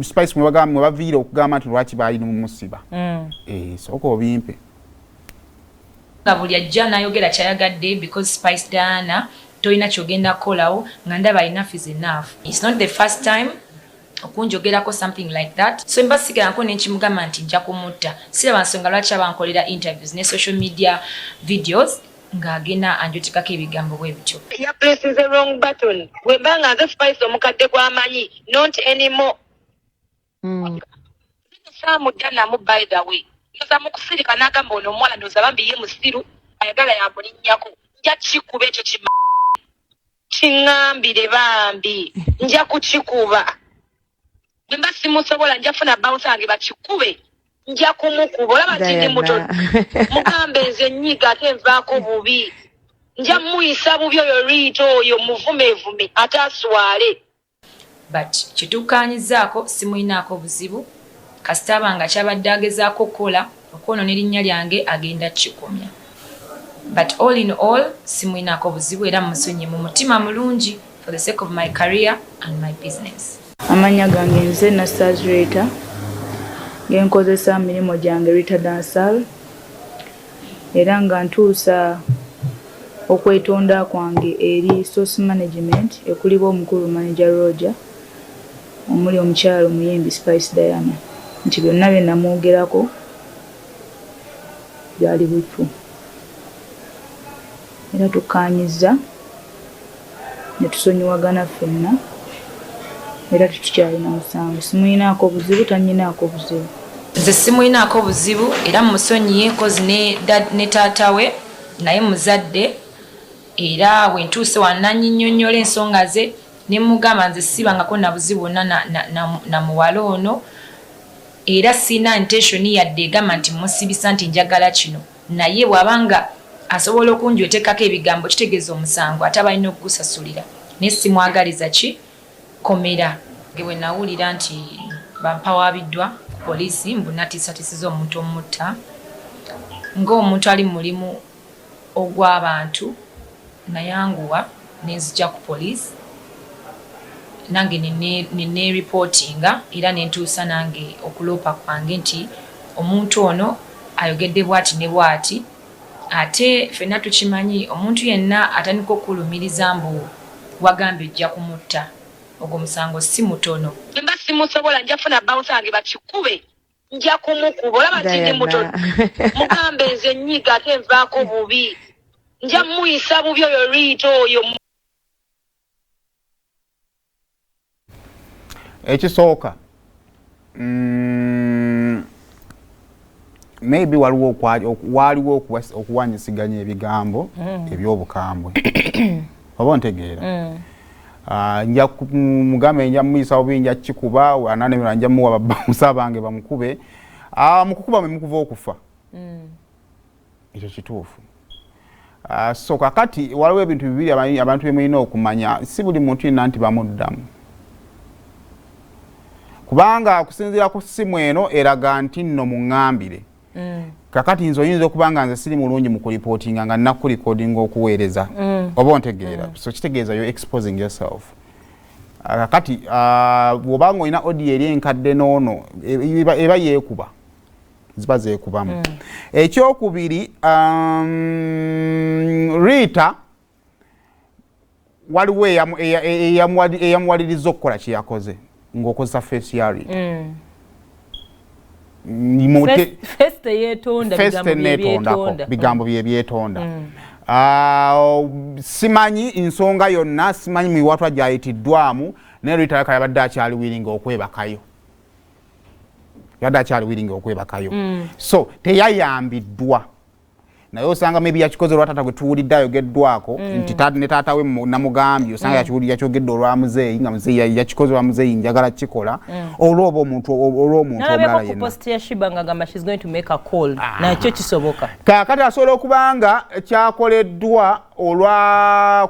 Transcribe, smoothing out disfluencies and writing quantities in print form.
Spice mwe baviira okugamba nti lwaki balina mumusiba soko bimpe buli ajja n'ayogera kyayagadde because Spice Diana toyina kyogenda kolawo nga ndaba enough is enough. It's not the first time okunjogerako something like that. So mbasigalako n'ekimugamba nti nja kumutta. Siraba nsonga lwaki abankolera interviews ne social media videos ng'agenda anjotekako ebigambo bwe bityo. Ya pressing the wrong button. Webanga nze Spice omukadde gw'amanyi not anymore. Samu Diana mu by the way. Nza mukusirika n'agamba ono omwana ndoza bambi ye musiru ayagala yamulinnyako. Nja kikuba ekyo kiŋŋambire bambi nja kukikuba. Bwemba simusobola nja funa bounce ange bakikube nja kumukuba olaba kindi muto mugambe nze nnyiga ate nvaako bubi nja muyisa bubi oyo Ritah oyo muvumevume ate aswale. But kituukanyizaako simuyinaako buzibu kasita abanga kyabadde agezaako okukola okwonoona erinnya lyange agenda kikomya. But all in all simuyinaako buzibu era musonyi mu mutima mulungi for the sake of my career and my business. Amanya gange nze Nasaz Ritah genkozesa milimo gyange Ritah Dancehall era nga ntuusa okwetonda kwange eri source management ekulibwa omukulu manager Roger omuli omukyalo omuyimbi Spice Diana nti byonna bye namwogerako byali bifu era tukkaanyiza ne tusonyiwagana ffenna era tukyalina musango. Simuyinaako buzibu tanyinaako buzibu. Nze simuyinaako buzibu era musonyiye nkozi ne taata we naye muzadde era wentuuse wanannyinnyonnyola ensonga ze ne mugamba nze sibangako na buzibu bonna na muwala ono era sina intention yadde egamba nti musibisa nti njagala kino naye bw'abanga asobola okunjotekako ebigambo kitegeeza omusango ate abalina okugusasulira naye simwagaliza ki komera. Bwe nawulira nti bampawabiddwa ku poliisi mbunatiisatiisiza omuntu omutta ng'omuntu ali mu mulimu ogw'abantu nayanguwa nenzija ku poliisi nange neneeripotinga era nentuusa nange okuloopa kwange nti omuntu ono ayogedde bwati ne bwati ate ffenna tukimanyi omuntu yenna atandika okulumiriza mbu wagambye ojja kumutta ogwo musango si mutono. Bwemba simusobola nja funa bounce ange bakikube nja kumukuba olaba kindi mutono mugambe nze nnyiga ate nvaako bubi nja muyisa bubi oyo Ritah oyo. Ekisooka maybe waliwo okuwanyisiganya ebigambo eby'obukambwe oba ntegeera nja mugambe nja muyisa bubi nja kikuba ananemera nja muwa bamusa bange bamukube mukukuba mwe mukuva okufa ekyo kituufu. So kakati waliwo ebintu bibiri abantu bemulina okumanya si buli muntu yenna nti bamuddamu kubanga akusinziira ku ssimu eno eraga nti nno muŋŋambire kakati nze oyinza okubanga nze siri mulungi mu kuripootinga nga nnakulikodinga okuweereza oba ontegeera so kitegeeza yo exposing yourself. Kakati bw'obanga olina audio eri enkadde n'ono eba yeekuba ziba zeekubamu. Ekyokubiri Ritah waliwo eyamuwaliriza okukola kye yakoze ng'okozesa face ya Ritah. Feste netondako bigambo byebyetonda. Simanyi ensonga yonna simanyi miwatwa gyayitiddwamu naye Ritah yabadde akyali wiringa okwebakayo. So teyayambiddwa naye osanga maybe yakikoze olwataata gwe tuwulidde ayogeddwako nti ne taata we namugambye osanga yakyogedde olwa muzeeyi nga muzeeyi yakikoze olwa muzeeyi njagala kikola olwoba omuntu omulala yenna. Post ya Shiba ngagamba she's going to make a call nakyo kisoboka. Kakati asobola okuba nga kyakoleddwa olwa